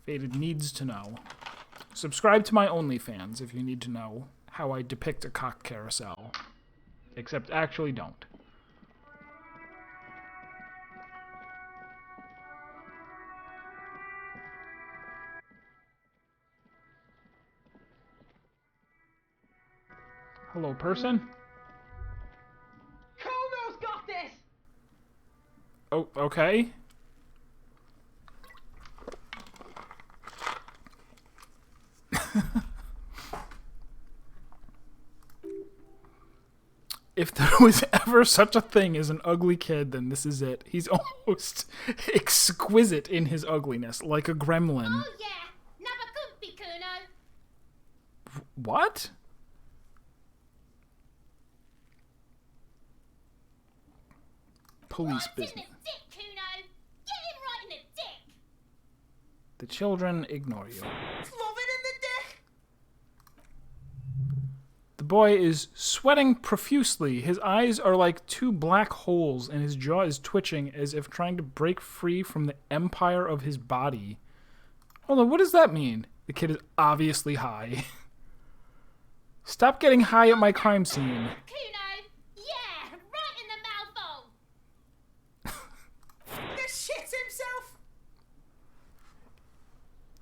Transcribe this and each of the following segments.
Faded needs to know. Subscribe to my OnlyFans if you need to know how I depict a cock carousel. Except actually don't. Hello, person? Kono's got this! Oh, okay. If there was ever such a thing as an ugly kid, then this is it. He's almost exquisite in his ugliness, like a gremlin. Oh yeah, never could be Kuno. What? Police In the business. dick, Kuno! Get him right in the dick! The children ignore you. Love it in the dick! The boy is sweating profusely. His eyes are like two black holes, and his jaw is twitching as if trying to break free from the empire of his body. Hold on, what does that mean? The kid is obviously high. Stop getting high at my crime scene. Kuno! Yeah! Right in the mouthful! The shit himself!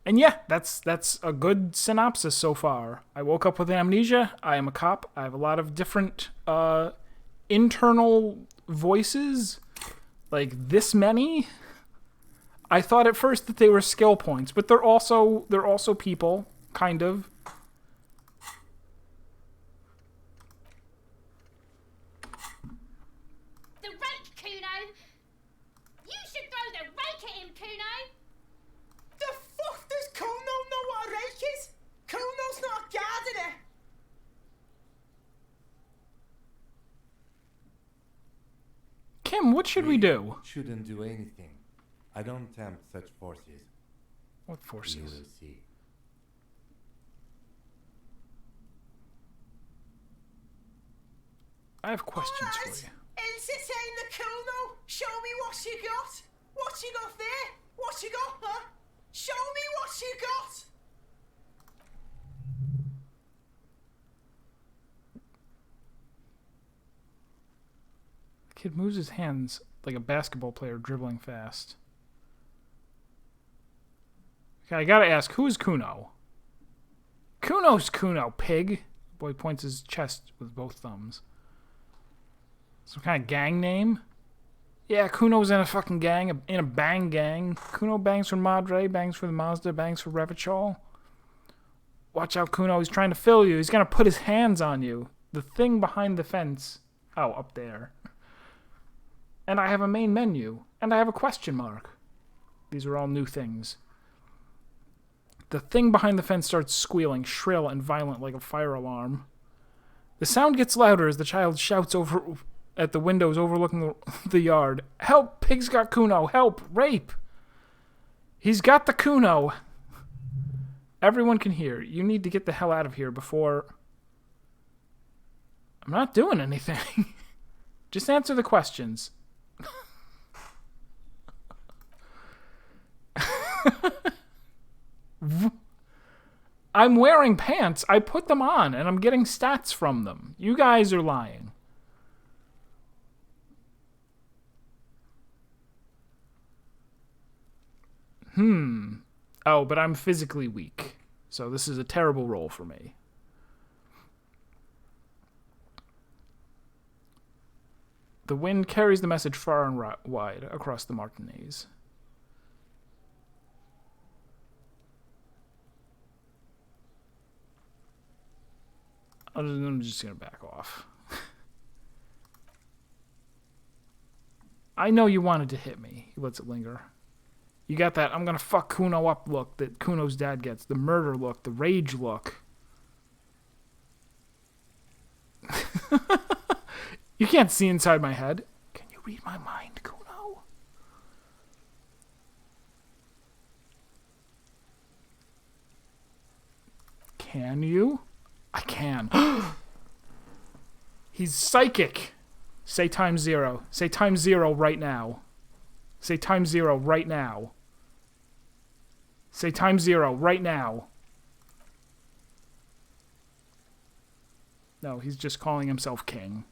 And yeah, that's a good synopsis so far. I woke up with amnesia. I am a cop. I have a lot of different internal voices, like this many. I thought at first that they were skill points, but they're also people, kind of. The rake, Kuno! You should throw the rake at him, Kuno! The fuck does Kuno know what a rake is? Kuno's not a gardener! Kim, what should we do? Shouldn't do anything. I don't tempt such forces. What You forces? will see. I have questions for you. Entertain the Kuno! Show me what you got! What you got there? What you got, huh? Show me what you got! The kid moves his hands like a basketball player dribbling fast. Okay, I gotta ask, who is Kuno? Kuno's Kuno, pig. The boy points his chest with both thumbs. Some kind of gang name? Yeah, Kuno's in a fucking gang, in a bang gang. Kuno bangs for Madre, bangs for the Mazda, bangs for Revachol. Watch out, Kuno, he's trying to fill you. He's gonna put his hands on you. The thing behind the fence. Oh, up there. And I have a main menu. And I have a question mark. These are all new things. The thing behind the fence starts squealing, shrill and violent like a fire alarm. The sound gets louder as the child shouts over at the windows overlooking the yard. Help! Pig's got Kuno! Help! Rape! He's got the Kuno! Everyone can hear. You need to get the hell out of here before... I'm not doing anything. Just answer the questions. I'm wearing pants. I put them on, and I'm getting stats from them. You guys are lying. Oh, but I'm physically weak. So this is a terrible role for me. The wind carries the message far and wide across the Martinez. I'm just going to back off. I know you wanted to hit me. He lets it linger. You got that I'm going to fuck Kuno up look that Kuno's dad gets. The murder look. The rage look. You can't see inside my head. Can you read my mind, Kuno? Can you? I can. He's psychic. Say times 0. Say times 0 right now. Say times 0 right now. Say ×0 right now. No, he's just calling himself king.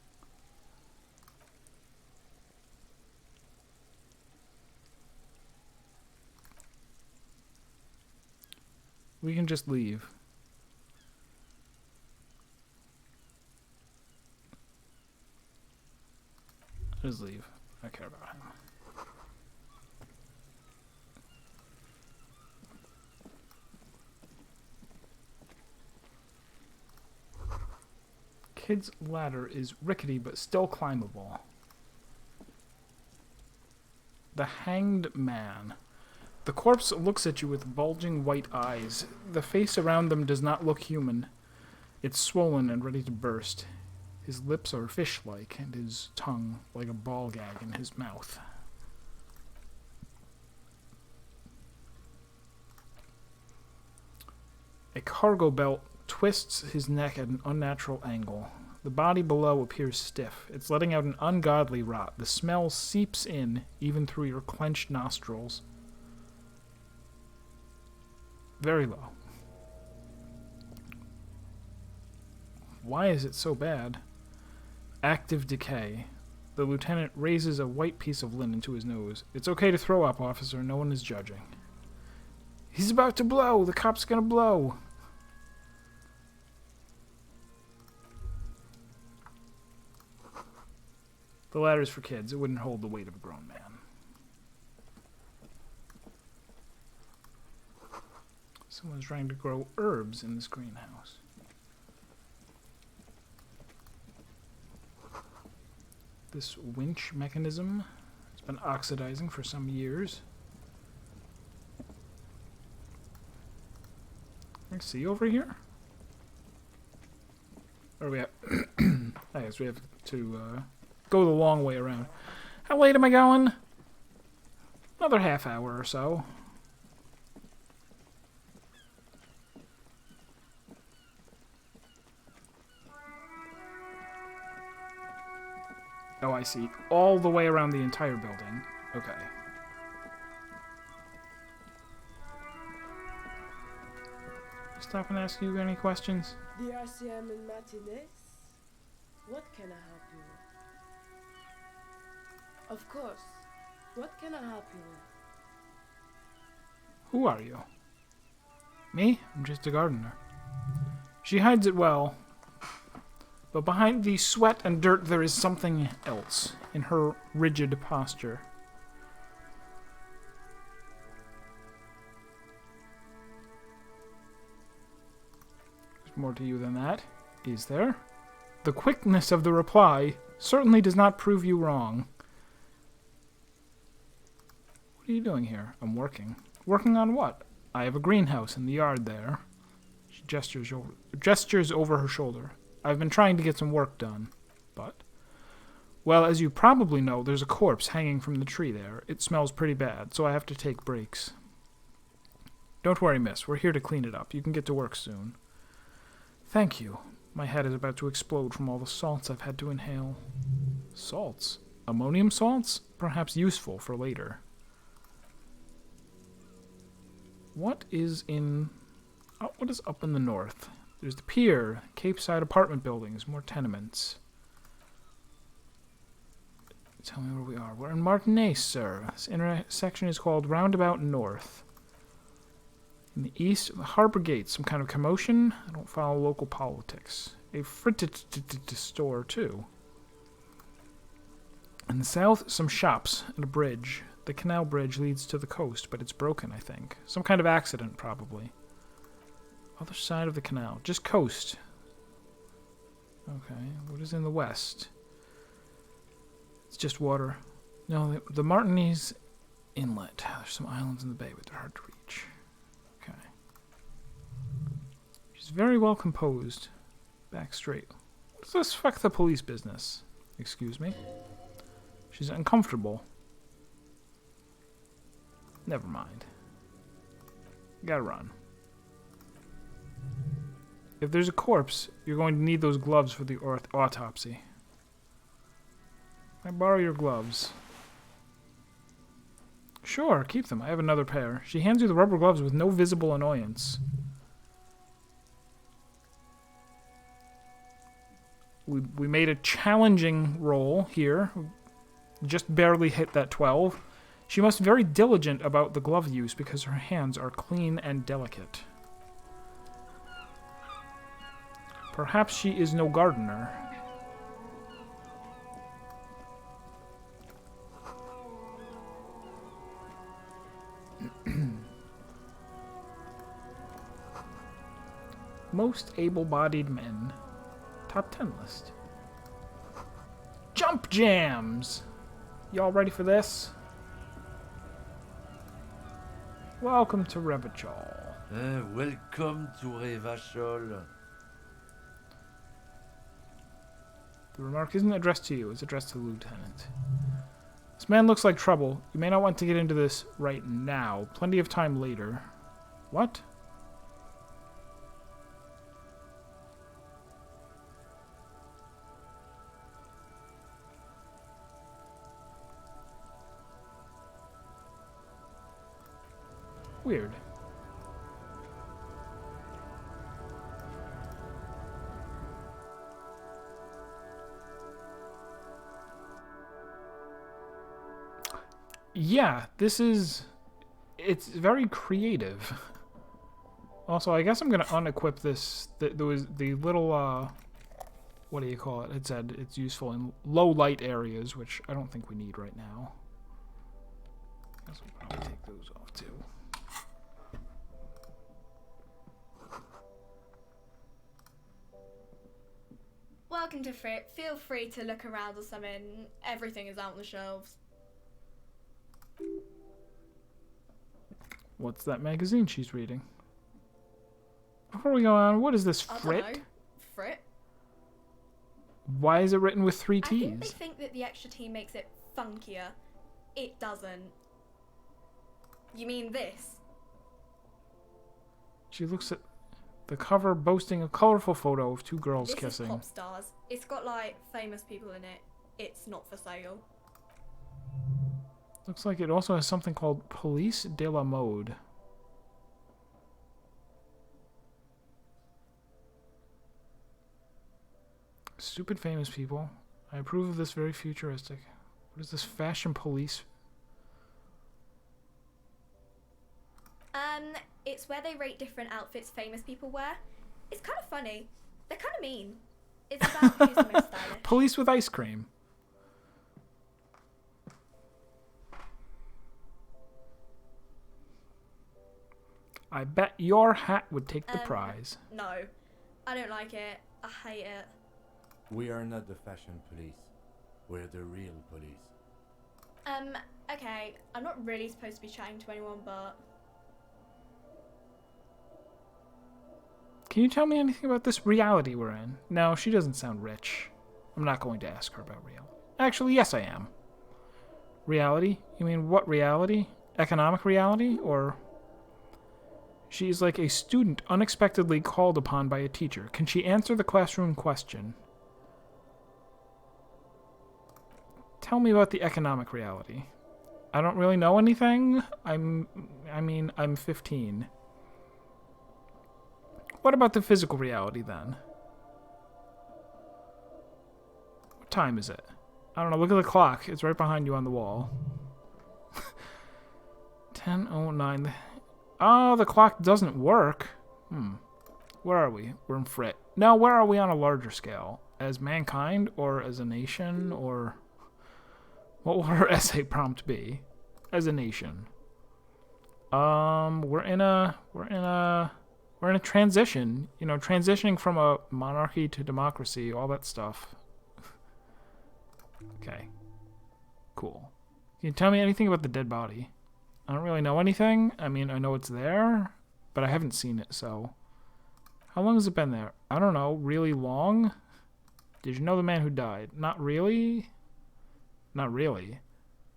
We can just leave. Just leave. I care about him. Kid's ladder is rickety but still climbable. The Hanged Man. The corpse looks at you with bulging white eyes. The face around them does not look human. It's swollen and ready to burst. His lips are fish-like, and his tongue like a ball gag in his mouth. A cargo belt twists his neck at an unnatural angle. The body below appears stiff. It's letting out an ungodly rot. The smell seeps in, even through your clenched nostrils. Very low. Why is it so bad? Active decay. The lieutenant raises a white piece of linen to his nose. It's okay to throw up, officer. No one is judging. He's about to blow. The cop's gonna blow. The ladder's for kids. It wouldn't hold the weight of a grown man. Someone's trying to grow herbs in this greenhouse. This winch mechanism has been oxidizing for some years. Can I see over here? Where are we at? I guess we have to go the long way around. How late am I going? Another half hour or so. Oh, I see. All the way around the entire building. Okay. Stop and ask you any questions? The RCM in Martinez? What can I help you with? Of course. What can I help you with? Who are you? Me? I'm just a gardener. She hides it well. But behind the sweat and dirt there is something else in her rigid posture. There's more to you than that, is there? The quickness of the reply certainly does not prove you wrong. What are you doing here? I'm working. Working on what? I have a greenhouse in the yard there. She gestures over her shoulder. I've been trying to get some work done, but... Well, as you probably know, there's a corpse hanging from the tree there. It smells pretty bad, so I have to take breaks. Don't worry, miss. We're here to clean it up. You can get to work soon. Thank you. My head is about to explode from all the salts I've had to inhale. Salts? Ammonium salts? Perhaps useful for later. What is in... Oh, what is up in the north? There's the pier, Cape Side apartment buildings, more tenements. Tell me where we are. We're in Martinez, sir. This intersection is called Roundabout North. In the east, the harbor gate, some kind of commotion. I don't follow local politics. A fritz store, too. In the south, some shops and a bridge. The canal bridge leads to the coast, but it's broken, I think. Some kind of accident, probably. Other side of the canal. Just coast. Okay, what is in the west? It's just water. No, the Martinez Inlet. There's some islands in the bay, but they're hard to reach. Okay. She's very well composed. Back straight. What's this fuck the police business? Excuse me? She's uncomfortable. Never mind. Gotta run. If there's a corpse, you're going to need those gloves for the autopsy. Can I borrow your gloves? Sure, keep them. I have another pair. She hands you the rubber gloves with no visible annoyance. We made a challenging roll here. Just barely hit that 12. She must be very diligent about the glove use because her hands are clean and delicate. Perhaps she is no gardener. Most able-bodied men. Top 10 list. Jump jams! Y'all ready for this? Welcome to Revachol. Welcome to Revachol. The remark isn't addressed to you, it's addressed to the lieutenant. This man looks like trouble. You may not want to get into this right now. Plenty of time later. What? Weird. Yeah, this is... It's very creative. Also, I guess I'm going to unequip this. There was the little, what do you call it? It said it's useful in low light areas, which I don't think we need right now. I guess we'll probably take those off too. Welcome to Frit. Feel free to look around or something. Everything is out on the shelves. What's that magazine she's reading? Before we go on, what is this, I Frit? don't know. Frit? Why is it written with 3 I think they T's? think that the extra T makes it funkier. It doesn't. You mean this? She looks at the cover boasting a colorful photo of 2 girls This kissing. is pop stars. It's got like famous people in it. It's not for sale. Looks like it also has something called Police de la Mode. Stupid famous people. I approve of this very futuristic. What is this fashion police? It's where they rate different outfits famous people wear. It's kind of funny. They're kind of mean. It's about who's the most stylish. Police with ice cream. I bet your hat would take the prize. No. I don't like it. I hate it. We are not the fashion police. We're the real police. Okay. I'm not really supposed to be chatting to anyone, but... Can you tell me anything about this reality we're in? No, she doesn't sound rich. I'm not going to ask her about reality. Actually, yes, I am. Reality? You mean what reality? Economic reality? Or... She is like a student unexpectedly called upon by a teacher. Can she answer the classroom question? Tell me about the economic reality. I don't really know anything. I'm 15. What about the physical reality then? What time is it? I don't know. Look at the clock. It's right behind you on the wall. 10:09. Oh, the clock doesn't work. Where are we? We're in Frit. No, where are we on a larger scale? As mankind or as a nation or... What will her essay prompt be? As a nation. We're in a transition. You know, transitioning from a monarchy to democracy, all that stuff. Okay. Cool. Can you tell me anything about the dead body? I don't really know anything. I mean, I know it's there, but I haven't seen it, so... How long has it been there? I don't know. Really long? Did you know the man who died? Not really? Not really.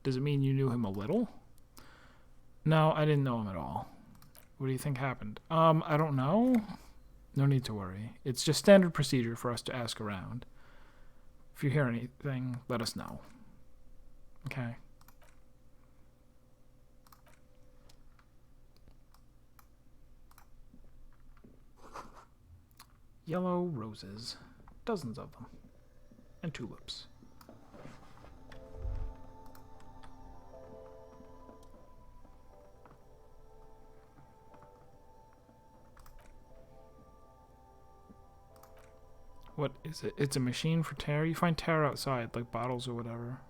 Does it mean you knew him a little? No, I didn't know him at all. What do you think happened? I don't know. No need to worry. It's just standard procedure for us to ask around. If you hear anything, let us know. Okay. Yellow roses. Dozens of them. And tulips. What is it? It's a machine for tear. You find tear outside, like bottles or whatever.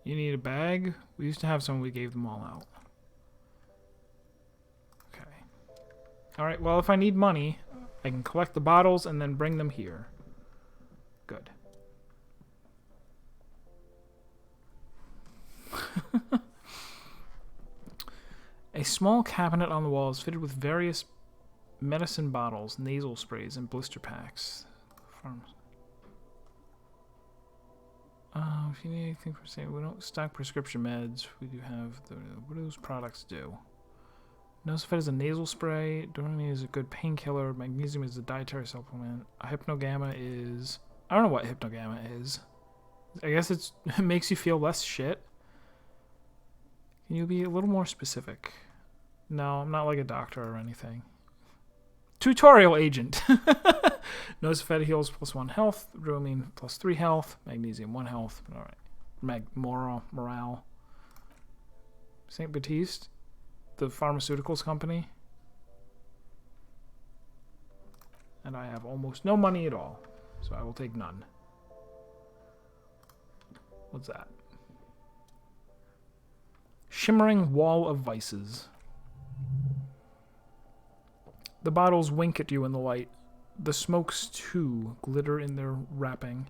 You need a bag? We used to have some, we gave them all out. Okay. Alright, well, if I need money, I can collect the bottles and then bring them here. Good. A small cabinet on the wall is fitted with various medicine bottles, nasal sprays, and blister packs. If you need anything for sale, we don't stock prescription meds. We do have the. What do those products do? Nosifed is a nasal spray. Dormamine is a good painkiller. Magnesium is a dietary supplement. Hypnogamma is. I don't know what Hypnogamma is. I guess it makes you feel less shit. Can you be a little more specific? No, I'm not like a doctor or anything. Tutorial agent. Nosifed heals +1 health. Dormamine +3 health. Magnesium 1 health. Alright. Morale. St. Baptiste, the pharmaceuticals company. And I have almost no money at all, so I will take none. What's that? Shimmering wall of vices. The bottles wink at you in the light. The smokes, too, glitter in their wrapping.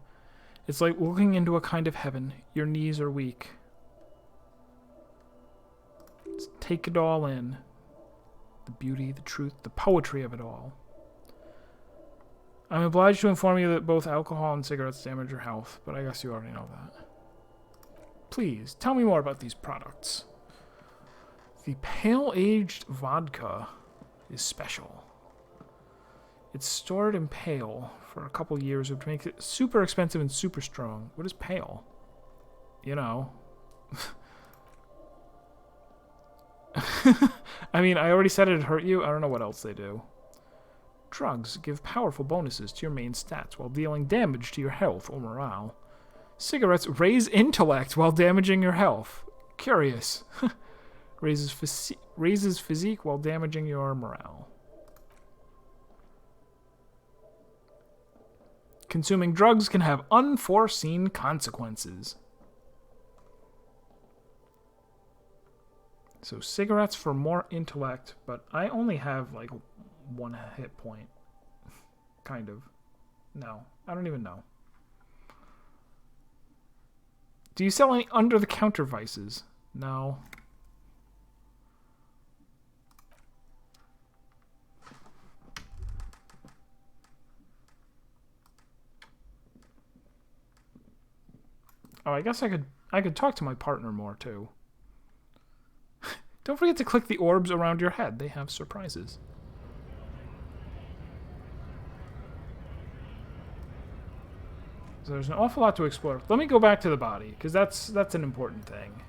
It's like looking into a kind of heaven. Your knees are weak. Just take it all in. The beauty, the truth, the poetry of it all. I'm obliged to inform you that both alcohol and cigarettes damage your health, but I guess you already know that. Please, tell me more about these products. The pale-aged vodka is special. It's stored in pale for a couple years, which makes it super expensive and super strong. What is pale? You know. I mean, I already said it'd hurt you. I don't know what else they do. Drugs give powerful bonuses to your main stats while dealing damage to your health or morale. Cigarettes raise intellect while damaging your health. Curious. Raises physique while damaging your morale. Consuming drugs can have unforeseen consequences. So cigarettes for more intellect, but I only have like 1 hit point. Kind of. No, I don't even know. Do you sell any under-the-counter vices? No. Oh, I guess I could talk to my partner more too. Don't forget to click the orbs around your head. They have surprises. So there's an awful lot to explore. Let me go back to the body, because that's an important thing.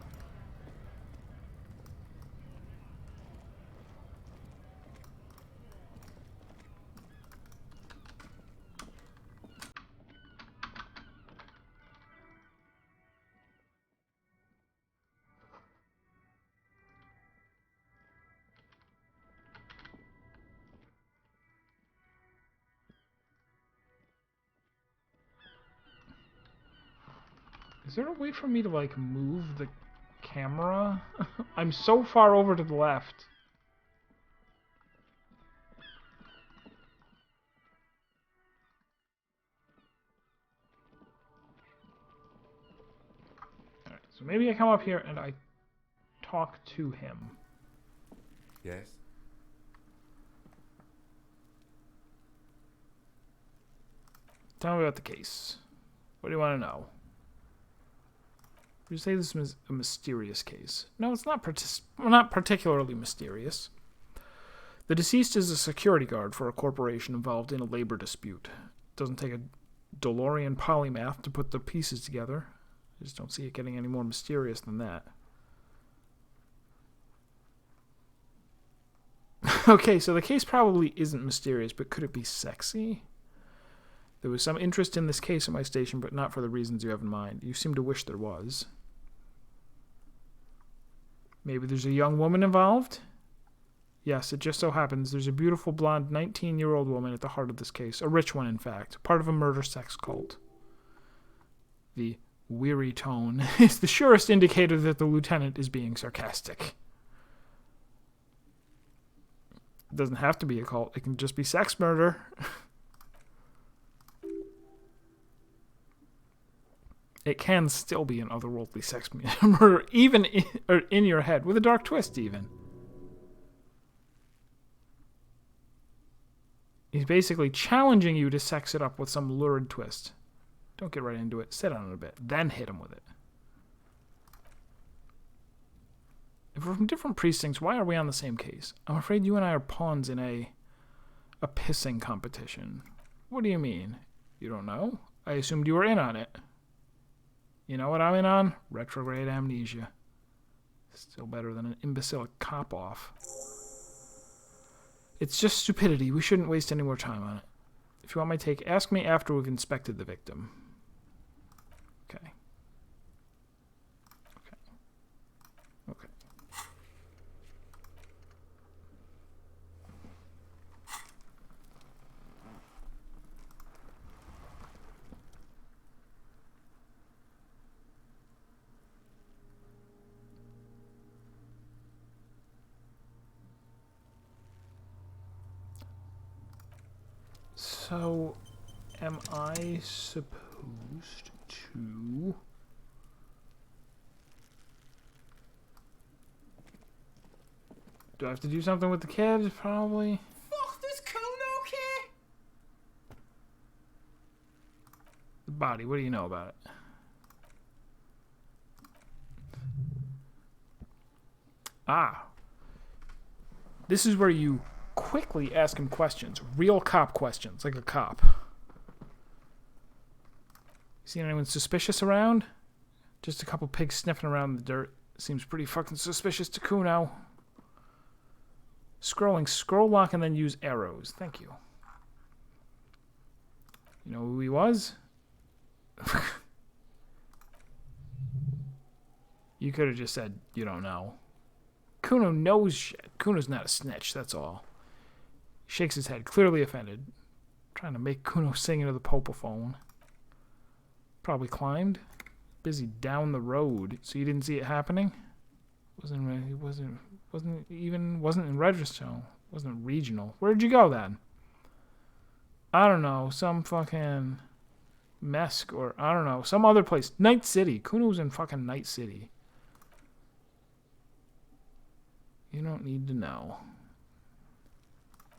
Is there a way for me to, like, move the camera? I'm so far over to the left. Alright, so maybe I come up here and I talk to him. Yes? Tell me about the case. What do you want to know? You say this is a mysterious case. No, it's not particularly mysterious. The deceased is a security guard for a corporation involved in a labor dispute. It doesn't take a DeLorean polymath to put the pieces together. I just don't see it getting any more mysterious than that. Okay, so the case probably isn't mysterious, but could it be sexy? There was some interest in this case at my station, but not for the reasons you have in mind. You seem to wish there was. Maybe there's a young woman involved? Yes, it just so happens there's a beautiful blonde 19-year-old woman at the heart of this case. A rich one, in fact. Part of a murder sex cult. The weary tone is the surest indicator that the lieutenant is being sarcastic. It doesn't have to be a cult. It can just be sex murder. It can still be an otherworldly sex murder, even in your head, with a dark twist, even. He's basically challenging you to sex it up with some lurid twist. Don't get right into it. Sit on it a bit. Then hit him with it. If we're from different precincts, why are we on the same case? I'm afraid you and I are pawns in a pissing competition. What do you mean? You don't know? I assumed you were in on it. You know what I'm in on? Retrograde amnesia. Still better than an imbecilic cop-off. It's just stupidity. We shouldn't waste any more time on it. If you want my take, ask me after we've inspected the victim. Okay. Okay. So, am I supposed to... Do I have to do something with the kid? Probably. Fuck, does Kuno care? The body, what do you know about it? Ah. This is where you quickly ask him questions. Real cop questions, like a cop. Seen anyone suspicious around? Just a couple pigs sniffing around in the dirt. Seems pretty fucking suspicious to Kuno. Scrolling, scroll lock, and then use arrows. Thank you. You know who he was? You could have just said, you don't know. Kuno knows shit. Kuno's not a snitch, that's all. Shakes his head, clearly offended. Trying to make Kuno sing into the popophone. Probably climbed. Busy down the road. So you didn't see it happening? Wasn't in Redstone. Wasn't regional. Where'd you go then? I don't know. Some fucking Mesk or I don't know. Some other place. Night City. Kuno's in fucking Night City. You don't need to know.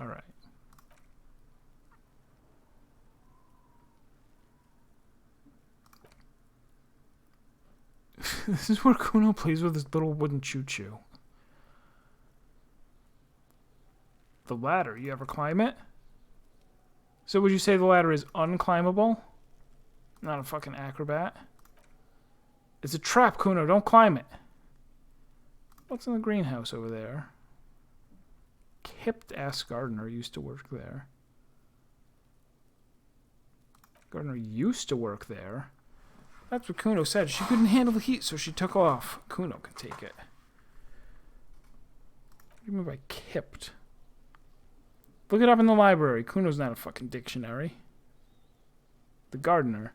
Alright. This is where Kuno plays with his little wooden choo-choo. The ladder. You ever climb it? So would you say the ladder is unclimbable? Not a fucking acrobat? It's a trap, Kuno. Don't climb it. What's in the greenhouse over there? Kipped-ass gardener used to work there. Gardener used to work there? That's what Kuno said. She couldn't handle the heat, so she took off. Kuno can take it. What do you mean by kipped? Look it up in the library. Kuno's not a fucking dictionary. The gardener.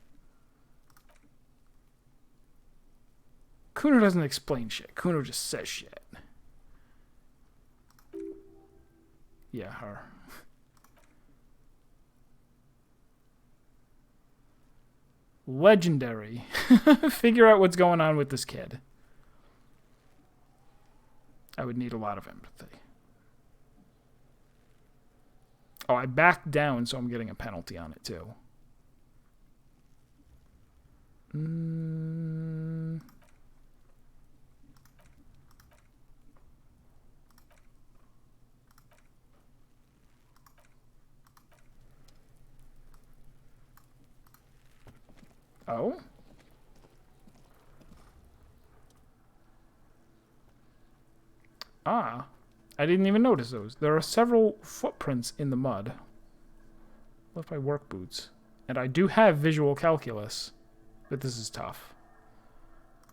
Kuno doesn't explain shit. Kuno just says shit. Yeah, her. Legendary. Figure out what's going on with this kid. I would need a lot of empathy. Oh, I backed down, so I'm getting a penalty on it, too. Oh? Ah. I didn't even notice those. There are several footprints in the mud. Left by work boots. And I do have visual calculus, but this is tough.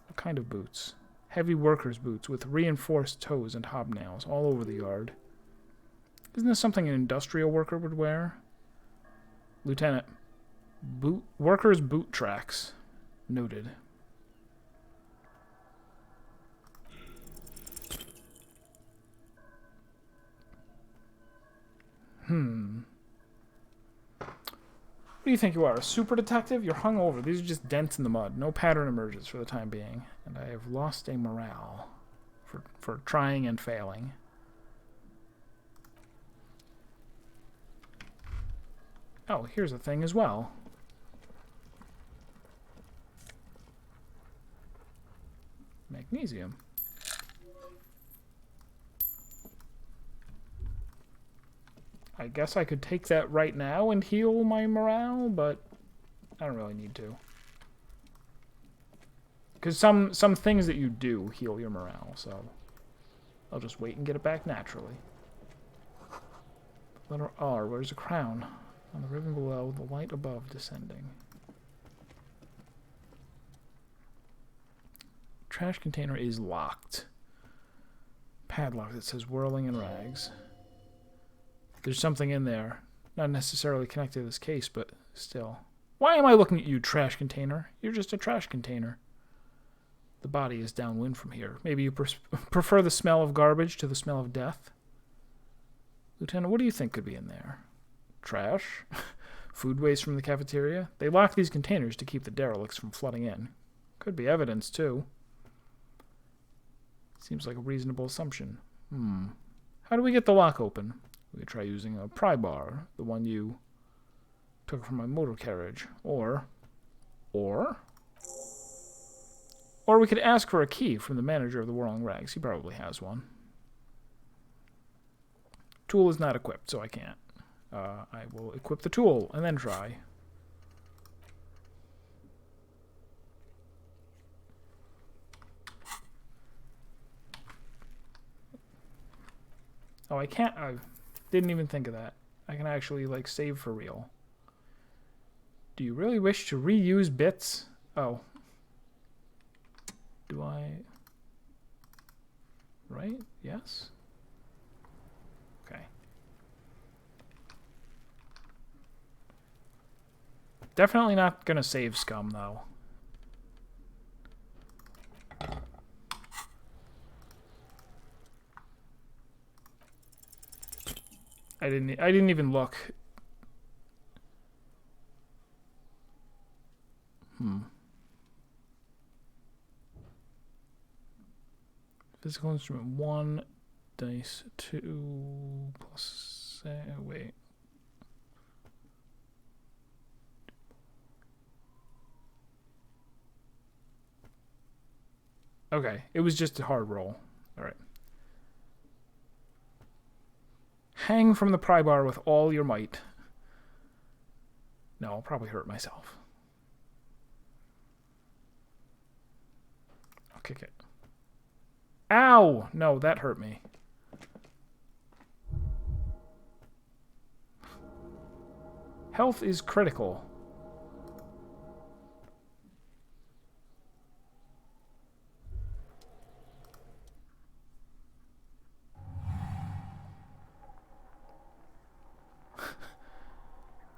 What kind of boots? Heavy worker's boots with reinforced toes and hobnails all over the yard. Isn't this something an industrial worker would wear? Lieutenant. Workers' boot tracks. Noted. What do you think you are, a super detective? You're hungover. These are just dents in the mud. No pattern emerges for the time being. And I have lost a morale for trying and failing. Oh, here's a thing as well. Magnesium. I guess I could take that right now and heal my morale, but I don't really need to. Because some things that you do heal your morale, so I'll just wait and get it back naturally. Letter R, where's the crown? On the ribbon below, the light above descending. Trash container is locked. Padlock that says whirling in rags. There's something in there. Not necessarily connected to this case, but still. Why am I looking at you, trash container? You're just a trash container. The body is downwind from here. Maybe you prefer the smell of garbage to the smell of death? Lieutenant, what do you think could be in there? Trash? Food waste from the cafeteria? They lock these containers to keep the derelicts from flooding in. Could be evidence, too. Seems like a reasonable assumption. How do we get the lock open? We could try using a pry bar, the one you took from my motor carriage. Or we could ask for a key from the manager of the Whirling Rags. He probably has one. Tool is not equipped, so I can't. I will equip the tool and then try. Oh, I can't. I didn't even think of that. I can actually, like, save for real. Do you really wish to reuse bits? Oh. Do I? Right? Yes? Okay. Definitely not gonna save scum, though. I didn't even look. Physical instrument 1, dice 2 plus wait. Okay, it was just a hard roll. All right. Hang from the pry bar with all your might. No, I'll probably hurt myself. I'll kick it. Ow! No, that hurt me. Health is critical.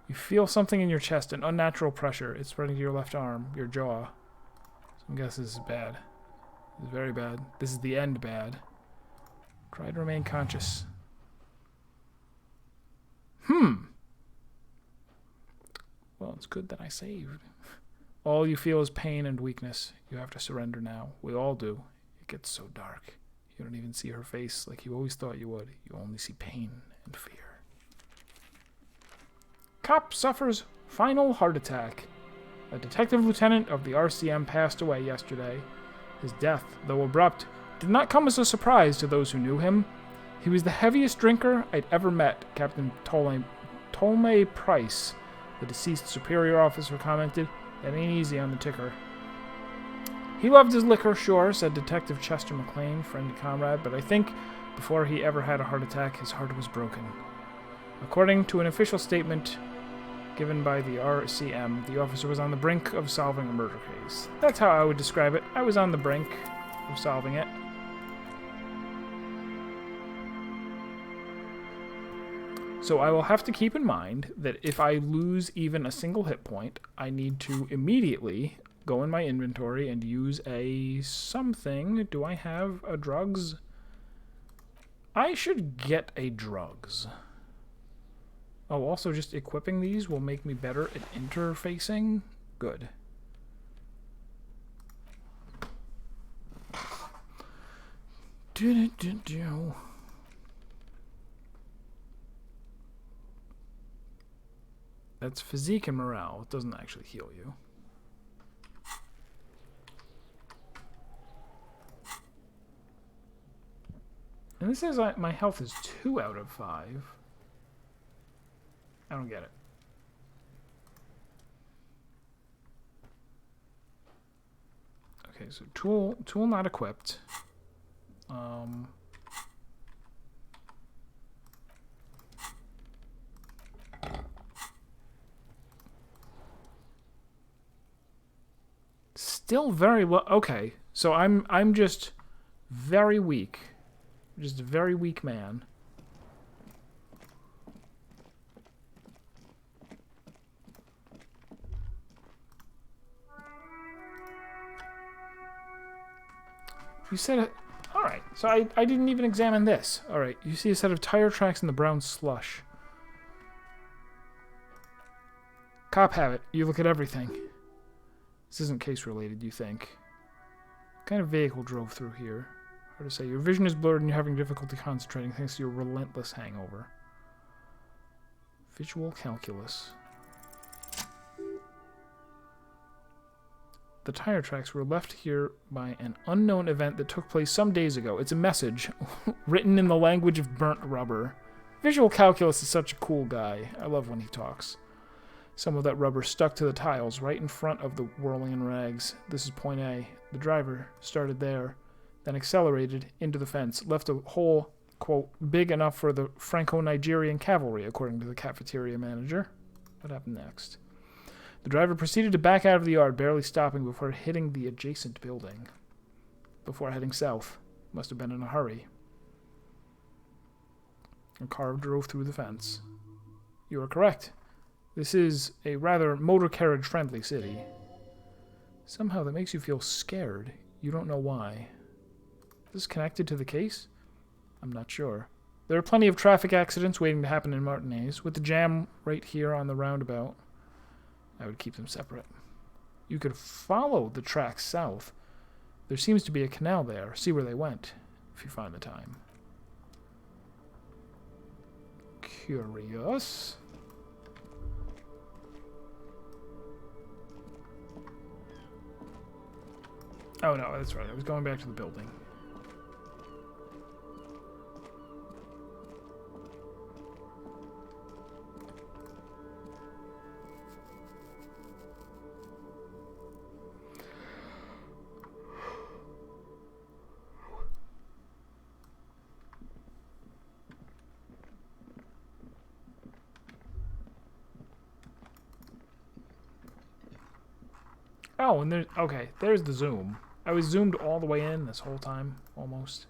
You feel something in your chest, an unnatural pressure. It's spreading to your left arm, your jaw. So I guess this is bad. This is very bad. This is the end bad. Try to remain conscious. Well, it's good that I saved. All you feel is pain and weakness. You have to surrender now. We all do. It gets so dark. You don't even see her face like you always thought you would. You only see pain and fear. Cop suffers final heart attack. A detective lieutenant of the RCM passed away yesterday. His death, though abrupt, did not come as a surprise to those who knew him. He was the heaviest drinker I'd ever met, Captain Ptolemy Price, the deceased superior officer, commented. That ain't easy on the ticker. He loved his liquor, sure, said Detective Chester McLean, friend and comrade, but I think Before he ever had a heart attack, his heart was broken. According to an official statement given by the RCM, the officer was on the brink of solving a murder case. That's how I would describe it. I was on the brink of solving it. So I will have to keep in mind that if I lose even a single hit point, I need to immediately go in my inventory and use a something. Do I have a drugs? I should get a drugs. Oh, also just equipping these will make me better at interfacing. Good. That's physique and morale. It doesn't actually heal you. And this says my health is 2 out of 5. I don't get it. Okay, so tool not equipped. Still very low. Okay, so I'm just very weak. Just a very weak man. You said it. Alright, so I didn't even examine this. Alright, you see a set of tire tracks in the brown slush. Cop habit. You look at everything. This isn't case related, you think. What kind of vehicle drove through here? Hard to say. Your vision is blurred and you're having difficulty concentrating thanks to your relentless hangover. Visual calculus. The tire tracks were left here by an unknown event that took place some days ago. It's a message written in the language of burnt rubber. Visual calculus is such a cool guy. I love when he talks. Some of that rubber stuck to the tiles right in front of the whirling in rags. This is point A. The driver started there, then accelerated into the fence, left a hole, quote, big enough for the Franco-Nigerian cavalry, according to the cafeteria manager. What happened next? The driver proceeded to back out of the yard, barely stopping before hitting the adjacent building. Before heading south. Must have been in a hurry. A car drove through the fence. You are correct. This is a rather motor carriage-friendly city. Somehow that makes you feel scared. You don't know why. Is this connected to the case? I'm not sure. There are plenty of traffic accidents waiting to happen in Martinez. With the jam right here on the roundabout, I would keep them separate. You could follow the tracks south. There seems to be a canal there. See where they went, if you find the time. Curious. Oh no, that's right. I was going back to the building. Oh, and there's... Okay, there's the zoom. I was zoomed all the way in this whole time, almost.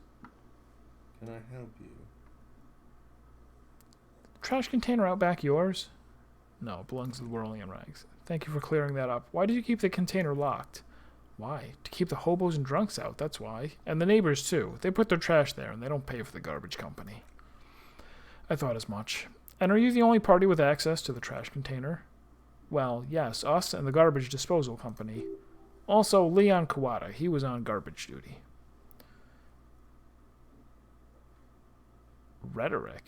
Can I help you? Trash container out back yours? No, it belongs to the whirling in rags. Thank you for clearing that up. Why did you keep the container locked? Why? To keep the hobos and drunks out, that's why. And the neighbors, too. They put their trash there, and they don't pay for the garbage company. I thought as much. And are you the only party with access to the trash container? Well, yes, us and the garbage disposal company. Also, Leon Kawada. He was on garbage duty. Rhetoric.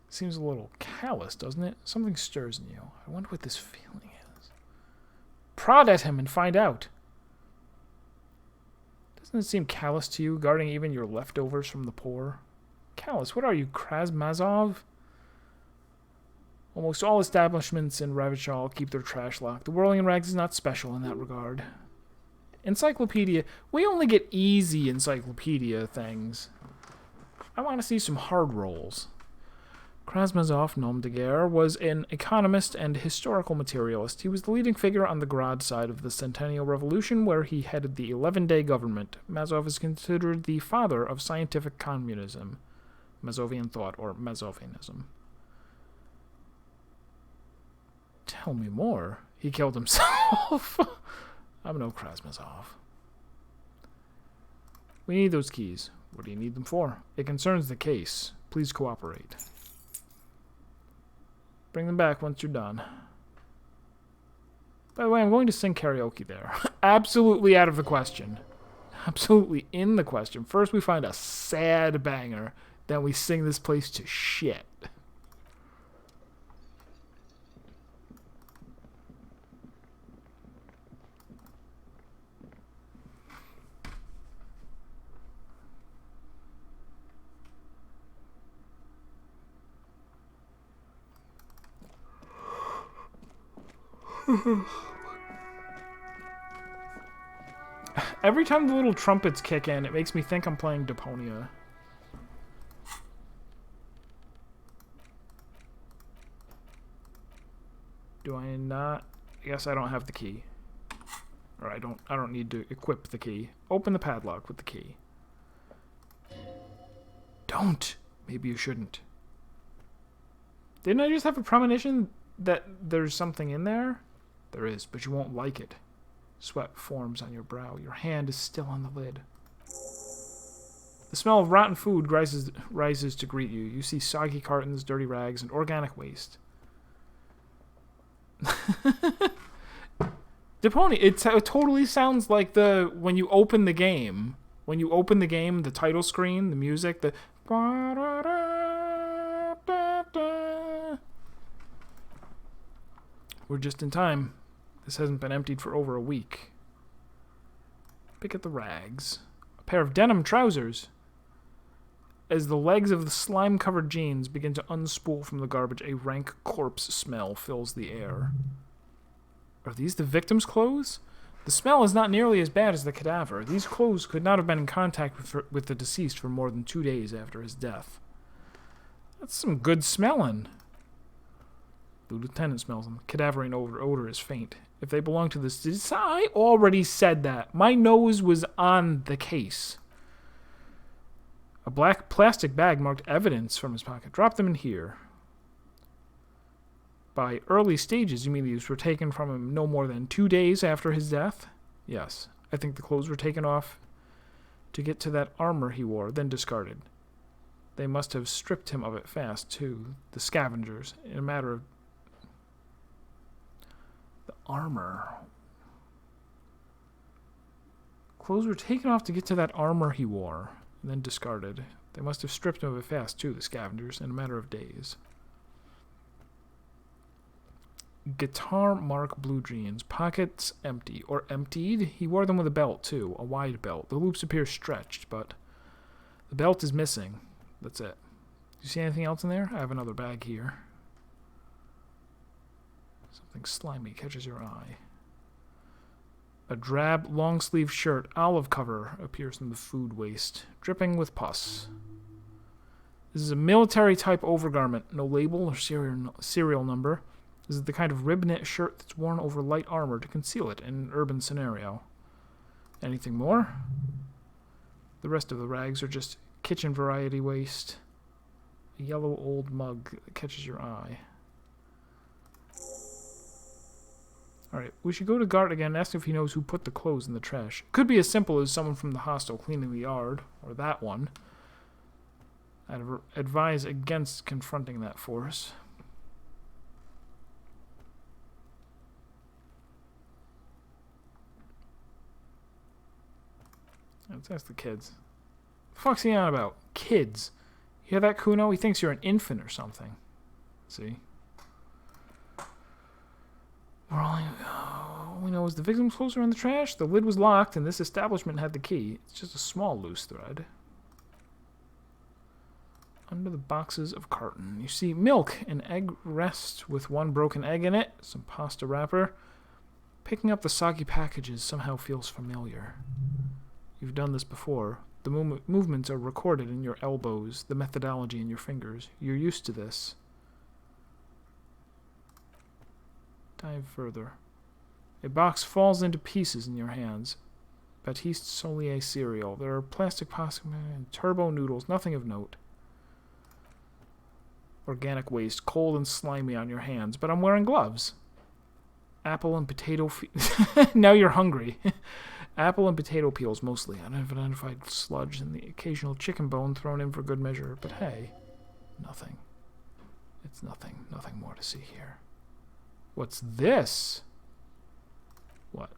Seems a little callous, doesn't it? Something stirs in you. I wonder what this feeling is. Prod at him and find out. Doesn't it seem callous to you, guarding even your leftovers from the poor? Callous? What are you, Krasmazov? Almost all establishments in Ravachol keep their trash locked. The Whirling in Rags is not special in that regard. Encyclopedia. We only get easy encyclopedia things. I want to see some hard rolls. Krasmazov, nom de guerre, was an economist and historical materialist. He was the leading figure on the Grad side of the Centennial Revolution, where he headed the 11-day government. Mazov is considered the father of scientific communism, Mazovian thought, or Mazovianism. Tell me more. He killed himself. I'm no Krasmazov. We need those keys. What do you need them for? It concerns the case. Please cooperate. Bring them back once you're done. By the way, I'm going to sing karaoke there. Absolutely out of the question. Absolutely in the question. First we find a sad banger, then we sing this place to shit. Every time the little trumpets kick in, it makes me think I'm playing Deponia. Do I not? I guess I don't have the key. Or I don't need to equip the key. Open the padlock with the key. Don't! Maybe you shouldn't. Didn't I just have a premonition that there's something in there? There is, but you won't like it. Sweat forms on your brow. Your hand is still on the lid. The smell of rotten food rises to greet you. You see soggy cartons, dirty rags, and organic waste. Deponia, it totally sounds like when you open the game. When you open the game, the title screen, the music, the... We're just in time. This hasn't been emptied for over a week. Pick at the rags. A pair of denim trousers. As the legs of the slime-covered jeans begin to unspool from the garbage, a rank corpse smell fills the air. Are these the victim's clothes? The smell is not nearly as bad as the cadaver. These clothes could not have been in contact with the deceased for more than 2 days after his death. That's some good smelling. The lieutenant smells them. Cadaverine odor is faint. If they belong to this... I already said that. My nose was on the case. A black plastic bag marked evidence from his pocket. Drop them in here. By early stages, you mean these were taken from him no more than 2 days after his death? Yes. I think the clothes were taken off to get to that armor he wore, then discarded. They must have stripped him of it fast, too. The scavengers, in a matter of... The armor. Clothes were taken off to get to that armor he wore, and then discarded. They must have stripped him of it fast, too, the scavengers, in a matter of days. Guitar mark blue jeans. Pockets empty. Or emptied? He wore them with a belt, too. A wide belt. The loops appear stretched, but the belt is missing. That's it. Do you see anything else in there? I have another bag here. Something slimy catches your eye. A drab, long-sleeved shirt, olive cover, appears in the food waste, dripping with pus. This is a military-type overgarment. No label or serial number. This is the kind of rib-knit shirt that's worn over light armor to conceal it in an urban scenario. Anything more? The rest of the rags are just kitchen variety waste. A yellow old mug that catches your eye. Alright, we should go to Gart again and ask if he knows who put the clothes in the trash. Could be as simple as someone from the hostel cleaning the yard, or that one. I'd advise against confronting that force. Let's ask the kids. What the fuck's he on about? Kids. You hear that, Kuno? He thinks you're an infant or something. See? All we know is the victim's clothes are in the trash, the lid was locked, and this establishment had the key. It's just a small loose thread. Under the boxes of carton, you see milk, an egg rest with one broken egg in it, some pasta wrapper, Picking up the soggy packages somehow feels familiar. You've done this before. The movements are recorded in your elbows, the methodology in your fingers. You're used to this. Dive further. A box falls into pieces in your hands. Baptiste Solier cereal. There are plastic possum and turbo noodles, nothing of note. Organic waste, cold and slimy on your hands, but I'm wearing gloves. Apple and potato now you're hungry. Apple and potato peels mostly. Unidentified sludge and the occasional chicken bone thrown in for good measure. But hey, nothing. It's nothing. Nothing more to see here. What's this? What?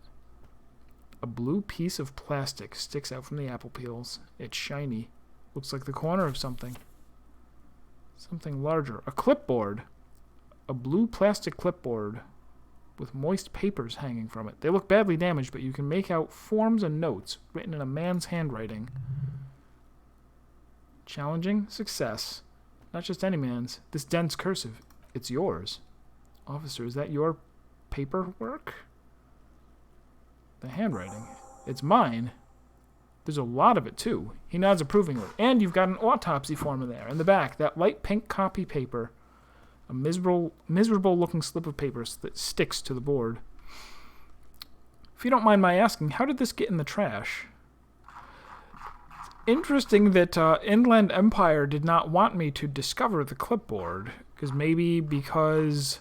A blue piece of plastic sticks out from the apple peels. It's shiny. Looks like the corner of something. Something larger. A clipboard. A blue plastic clipboard with moist papers hanging from it. They look badly damaged, but you can make out forms and notes written in a man's handwriting. Challenging? Success. Not just any man's. This dense cursive. It's yours. Officer, is that your paperwork? The handwriting. It's mine. There's a lot of it, too. He nods approvingly. And you've got an autopsy form in there. In the back, that light pink copy paper. A miserable-looking slip of paper that sticks to the board. If you don't mind my asking, how did this get in the trash? Interesting that Inland Empire did not want me to discover the clipboard. Because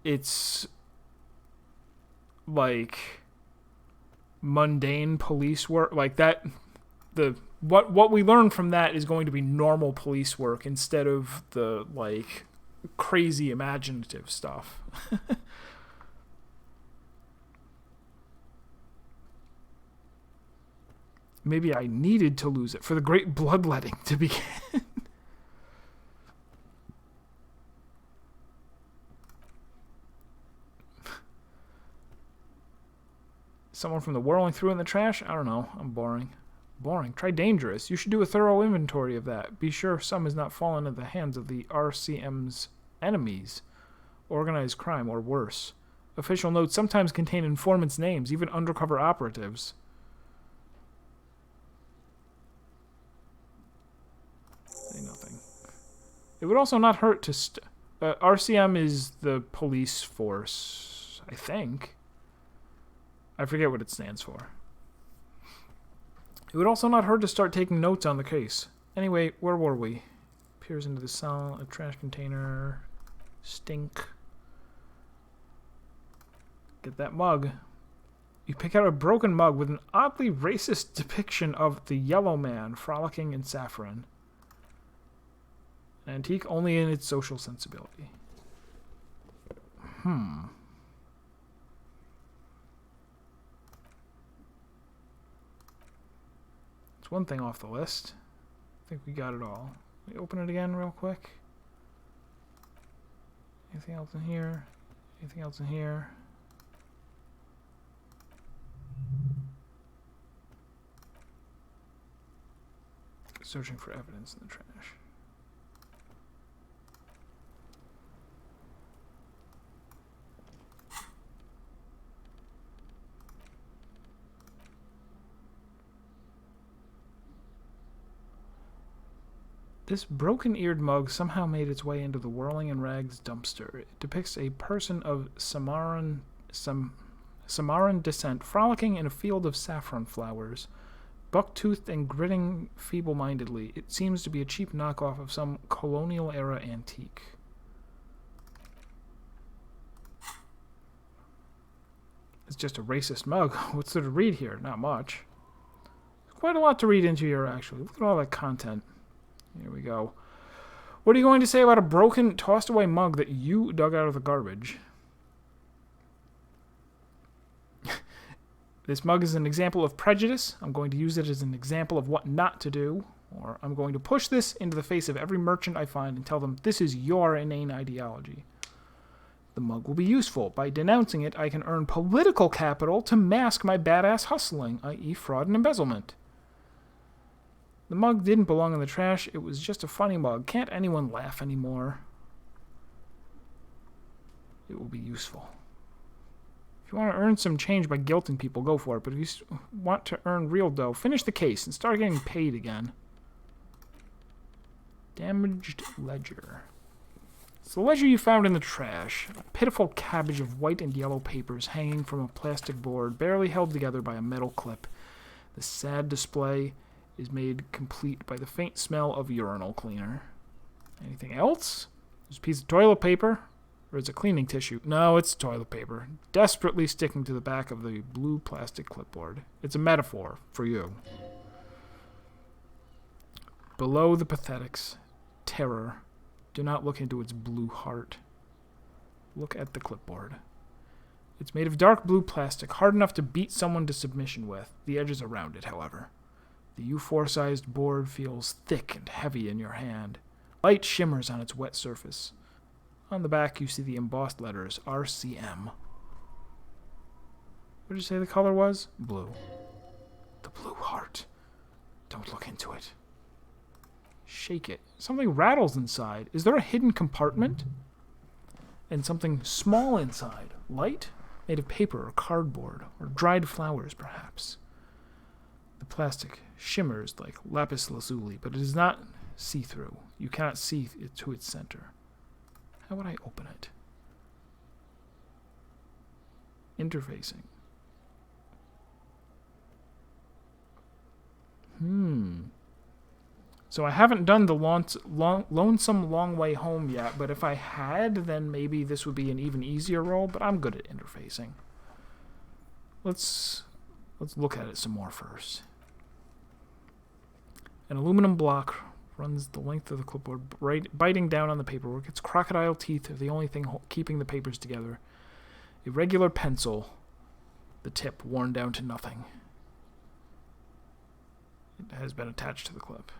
it's like mundane police work, like that. What we learn from that is going to be normal police work instead of the like crazy imaginative stuff. Maybe I needed to lose it for the great bloodletting to begin. Someone from the whirling through in the trash? I don't know. I'm boring. Boring. Try dangerous. You should do a thorough inventory of that. Be sure some has not fallen into the hands of the RCM's enemies. Organized crime, or worse. Official notes sometimes contain informants' names, even undercover operatives. Say nothing. It would also not hurt to... RCM is the police force, I think. I forget what it stands for. It would also not hurt to start taking notes on the case. Anyway, where were we? Peers into the cell, a trash container, stink. Get that mug. You pick out a broken mug with an oddly racist depiction of the yellow man frolicking in saffron. An antique only in its social sensibility. One thing off the list. I think we got it all. Let me open it again real quick. Anything else in here? Anything else in here? Searching for evidence in the trash. This broken-eared mug somehow made its way into the whirling in rags dumpster. It depicts a person of Samaran descent frolicking in a field of saffron flowers. Buck-toothed and grinning feeble-mindedly, it seems to be a cheap knockoff of some colonial-era antique. It's just a racist mug. What's there to read here? Not much. There's quite a lot to read into here, actually. Look at all that content. Here we go. What are you going to say about a broken, tossed-away mug that you dug out of the garbage? This mug is an example of prejudice. I'm going to use it as an example of what not to do. Or I'm going to push this into the face of every merchant I find and tell them, this is your inane ideology. The mug will be useful. By denouncing it, I can earn political capital to mask my badass hustling, i.e. fraud and embezzlement. The mug didn't belong in the trash. It was just a funny mug. Can't anyone laugh anymore? It will be useful. If you want to earn some change by guilting people, go for it. But if you want to earn real dough, finish the case and start getting paid again. Damaged ledger. It's the ledger you found in the trash. A pitiful cabbage of white and yellow papers hanging from a plastic board, barely held together by a metal clip. The sad display is made complete by the faint smell of urinal cleaner. Anything else? There's a piece of toilet paper. Or is it cleaning tissue? No, it's toilet paper. Desperately sticking to the back of the blue plastic clipboard. It's a metaphor for you. Below the pathetics, terror. Do not look into its blue heart. Look at the clipboard. It's made of dark blue plastic, hard enough to beat someone to submission with. The edges are rounded, however. The U4-sized board feels thick and heavy in your hand. Light shimmers on its wet surface. On the back, you see the embossed letters, RCM. What did you say the color was? Blue. The blue heart. Don't look into it. Shake it. Something rattles inside. Is there a hidden compartment? And something small inside. Light? Made of paper or cardboard, or dried flowers, perhaps. The plastic shimmers like lapis lazuli, but it is not see-through. You cannot see it to its center. How would I open it? Interfacing. So I haven't done the Lonesome Long Way Home yet, but if I had, then maybe this would be an even easier role, but I'm good at interfacing. Let's look at it some more first. An aluminum block runs the length of the clipboard, biting down on the paperwork. Its crocodile teeth are the only thing keeping the papers together. A regular pencil, the tip worn down to nothing. It has been attached to the clip.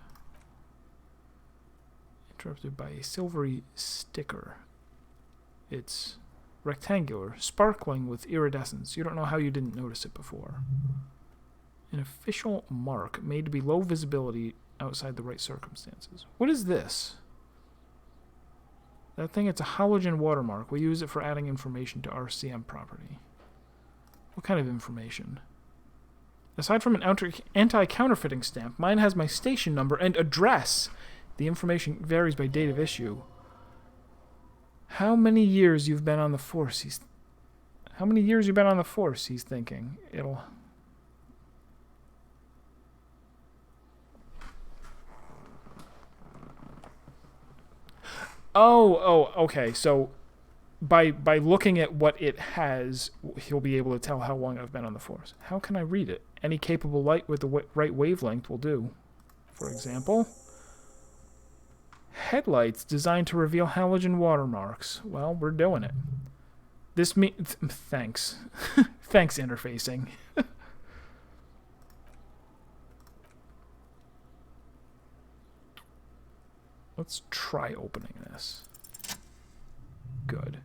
Interrupted by a silvery sticker. It's rectangular, sparkling with iridescence. You don't know how you didn't notice it before. An official mark made to be low visibility outside the right circumstances. What is this? That thing, it's a halogen watermark. We use it for adding information to RCM property. What kind of information? Aside from an anti-counterfeiting stamp, mine has my station number and address. The information varies by date of issue. How many years you've been on the force? How many years you've been on the force? He's thinking. It'll. Oh, okay. So, by looking at what it has, he'll be able to tell how long I've been on the force. How can I read it? Any capable light with the right wavelength will do. For example. Headlights designed to reveal halogen watermarks. Well, we're doing it. This means... Thanks. Thanks, interfacing. Let's try opening this. Good.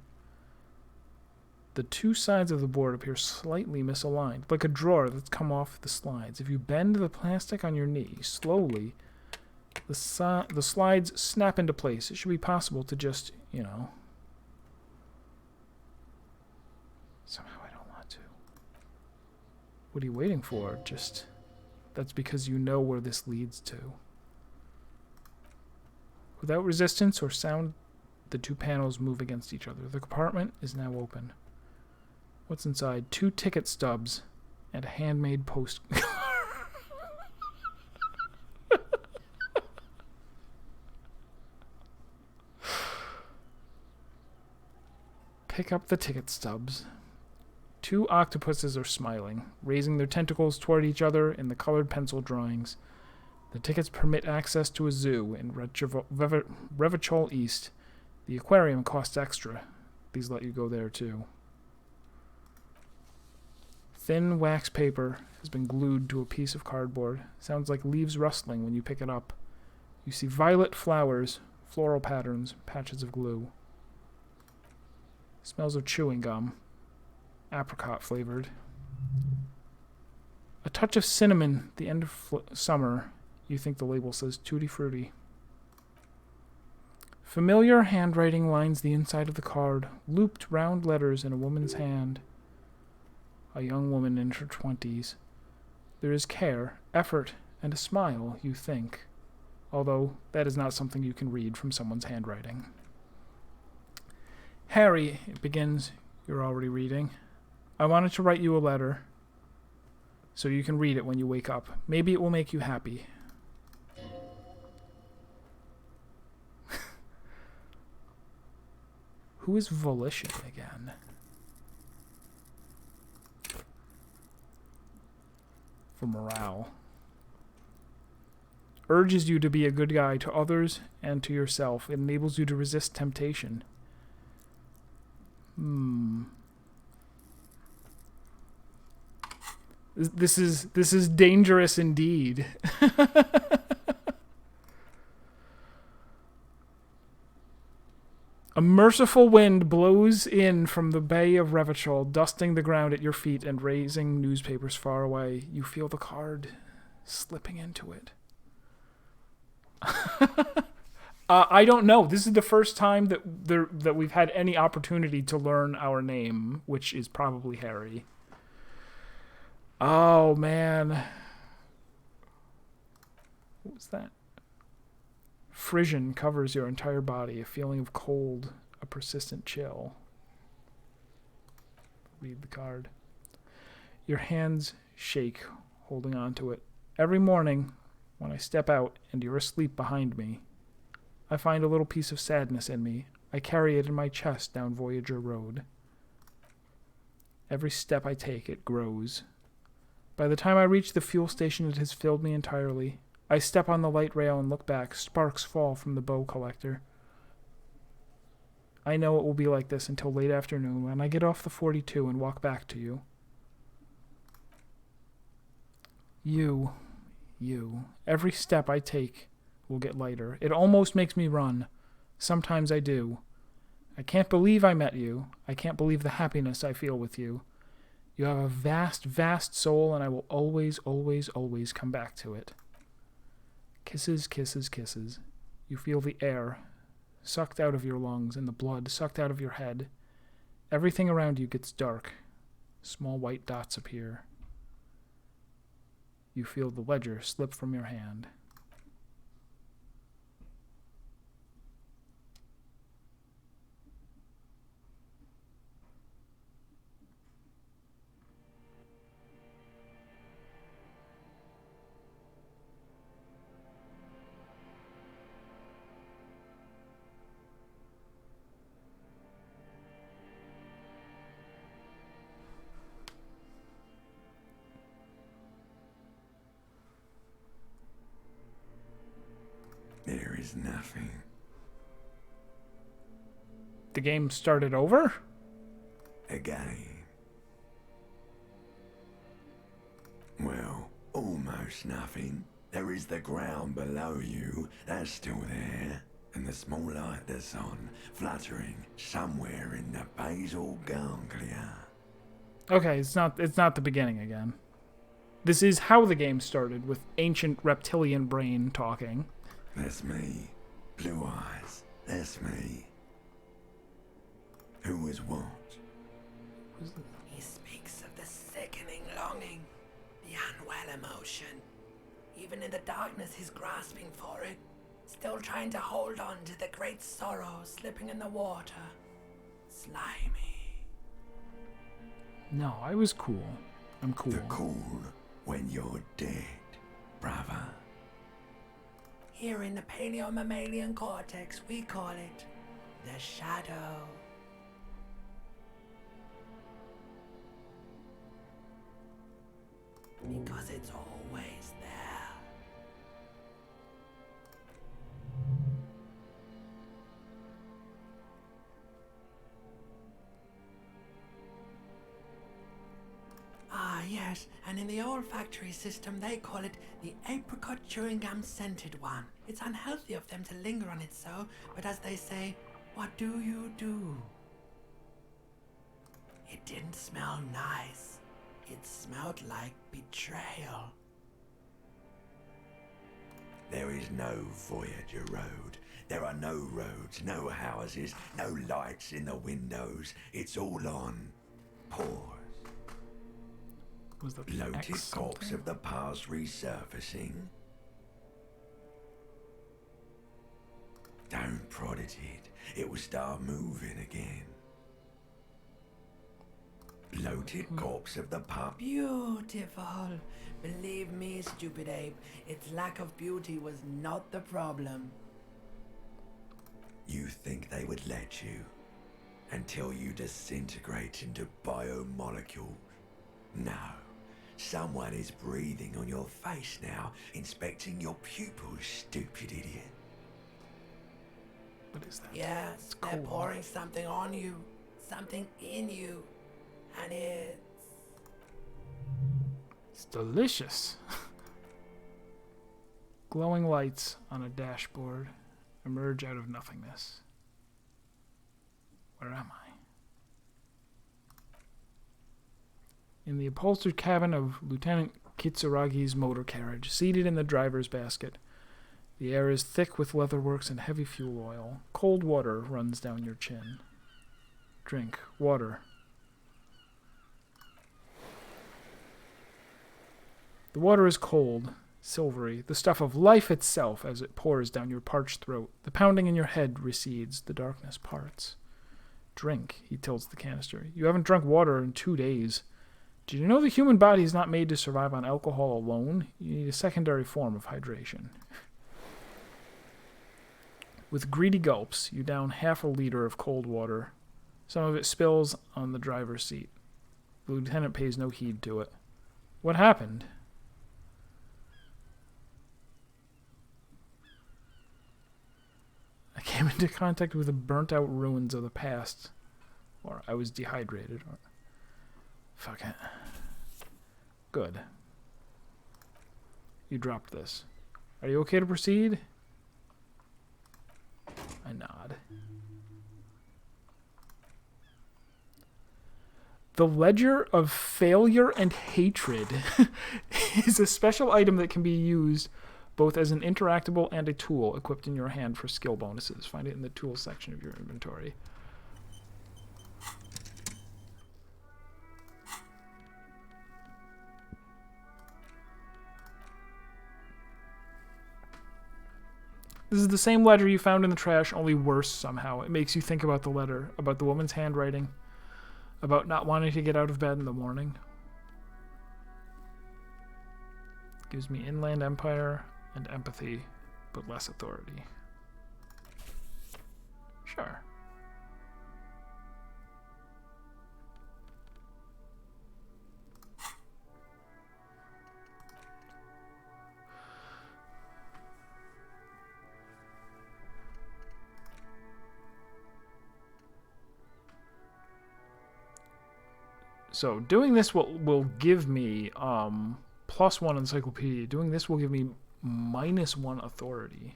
The two sides of the board appear slightly misaligned, like a drawer that's come off the slides. If you bend the plastic on your knee slowly, the slides snap into place. It should be possible to just, Somehow I don't want to. What are you waiting for? That's because you know where this leads to. Without resistance or sound, the two panels move against each other. The compartment is now open. What's inside? 2 ticket stubs and a handmade post. Pick up the ticket stubs. 2 octopuses are smiling, raising their tentacles toward each other in the colored pencil drawings. The tickets permit access to a zoo in Revachol East. The aquarium costs extra. These let you go there too. Thin wax paper has been glued to a piece of cardboard. Sounds like leaves rustling when you pick it up. You see violet flowers, floral patterns, patches of glue. Smells of chewing gum. Apricot flavored. A touch of cinnamon, the end of summer. You think the label says Tutti Frutti. Familiar handwriting lines the inside of the card. Looped round letters in a woman's hand. a young woman in her 20s. There is care, effort, and a smile, you think, although that is not something you can read from someone's handwriting. Harry, it begins, you're already reading. I wanted to write you a letter so you can read it when you wake up. Maybe it will make you happy. Who is Volition again? For morale. Urges you to be a good guy to others and to yourself. It enables you to resist temptation. This is dangerous indeed. A merciful wind blows in from the Bay of Revachol, dusting the ground at your feet and raising newspapers far away. You feel the card slipping into it. I don't know. This is the first time that we've had any opportunity to learn our name, which is probably Harry. Oh, man. What was that? Frisson covers your entire body, a feeling of cold, a persistent chill. Read the card. Your hands shake, holding on to it. Every morning, when I step out and you're asleep behind me, I find a little piece of sadness in me. I carry it in my chest down Voyager Road. Every step I take, it grows. By the time I reach the fuel station, it has filled me entirely. I step on the light rail and look back. Sparks fall from the bow collector. I know it will be like this until late afternoon when I get off the 42 and walk back to you. You. Every step I take will get lighter. It almost makes me run. Sometimes I do. I can't believe I met you. I can't believe the happiness I feel with you. You have a vast, vast soul, and I will always, always, always come back to it. Kisses, kisses, kisses. You feel the air sucked out of your lungs and the blood sucked out of your head. Everything around you gets dark. Small white dots appear. You feel the ledger slip from your hand. There is nothing. The game started over? Again. Well, almost nothing. There is the ground below you. That's still there. And the small light of the sun fluttering somewhere in the basal ganglia. Okay, it's not the beginning again. This is how the game started, with ancient reptilian brain talking. That's me. Blue eyes. That's me. Who is what? He speaks of the sickening longing, the unwell emotion. Even in the darkness he's grasping for it, still trying to hold on to the great sorrow slipping in the water. Slimy. No, I was cool. I'm cool. The cool when you're dead, brother. Here in the paleo-mammalian cortex, we call it the shadow. Because it's always there. Ah, yes, and in the olfactory system they call it the apricot chewing gum scented one. It's unhealthy of them to linger on it so, but as they say, what do you do? It didn't smell nice. It smelled like betrayal. There is no Voyager Road. There are no roads, no houses, no lights in the windows. It's all on pause. Was the Bloated X corpse something? of the past resurfacing. Don't prod at it. It will start moving again. Bloated corpse of the past. Beautiful. Believe me, stupid ape, its lack of beauty was not the problem. You think they would let you? Until you disintegrate into biomolecules? No. Someone is breathing on your face now, inspecting your pupils, stupid idiot. What is that? Yes, they're cold. pouring something on you, something in you, and It's delicious. Glowing lights on a dashboard emerge out of nothingness. Where am I? In the upholstered cabin of Lieutenant Kitsuragi's motor carriage, seated in the driver's basket. The air is thick with leatherworks and heavy fuel oil. Cold water runs down your chin. Drink water. The water is cold, silvery, the stuff of life itself as it pours down your parched throat. The pounding in your head recedes, the darkness parts. Drink, he tilts the canister. You haven't drunk water in 2 days. Did you know the human body is not made to survive on alcohol alone? You need a secondary form of hydration. With greedy gulps, you down half a liter of cold water. Some of it spills on the driver's seat. The lieutenant pays no heed to it. What happened? I came into contact with the burnt-out ruins of the past. Or I was dehydrated. Or... Fuck it. Good. You dropped this. Are you okay to proceed? I nod. The Ledger of Failure and Hatred is a special item that can be used both as an interactable and a tool equipped in your hand for skill bonuses. Find it in the tools section of your inventory. This is the same letter you found in the trash, only worse somehow. It makes you think about the letter, about the woman's handwriting, about not wanting to get out of bed in the morning. Gives me Inland Empire and empathy, but less authority. Sure. So doing this will give me +1 encyclopedia. Doing this will give me -1 authority.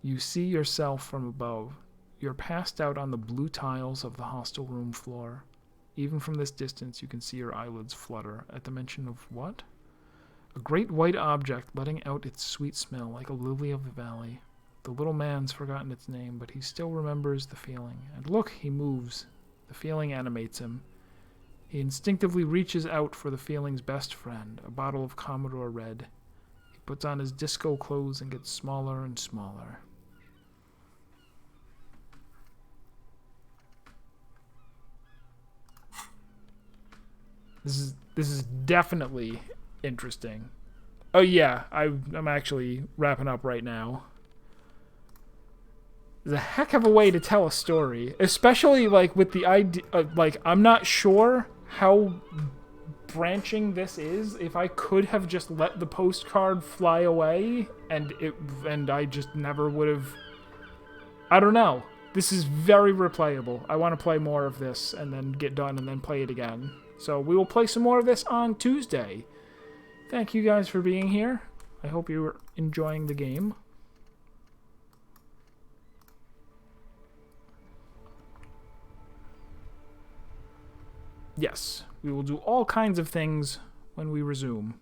You see yourself from above. You're passed out on the blue tiles of the hostel room floor. Even from this distance, you can see your eyelids flutter at the mention of what? A great white object letting out its sweet smell like a lily of the valley. The little man's forgotten its name, but he still remembers the feeling. And look, he moves. The feeling animates him. He instinctively reaches out for the feeling's best friend, a bottle of Commodore Red. He puts on his disco clothes and gets smaller and smaller. This is definitely interesting. Oh yeah, I'm actually wrapping up right now. There's a heck of a way to tell a story, especially like with the idea. Like I'm not sure how branching this is. If I could have just let the postcard fly away, and I just never would have. I don't know. This is very replayable. I want to play more of this and then get done and then play it again. So we will play some more of this on Tuesday. Thank you guys for being here. I hope you were enjoying the game. Yes, we will do all kinds of things when we resume.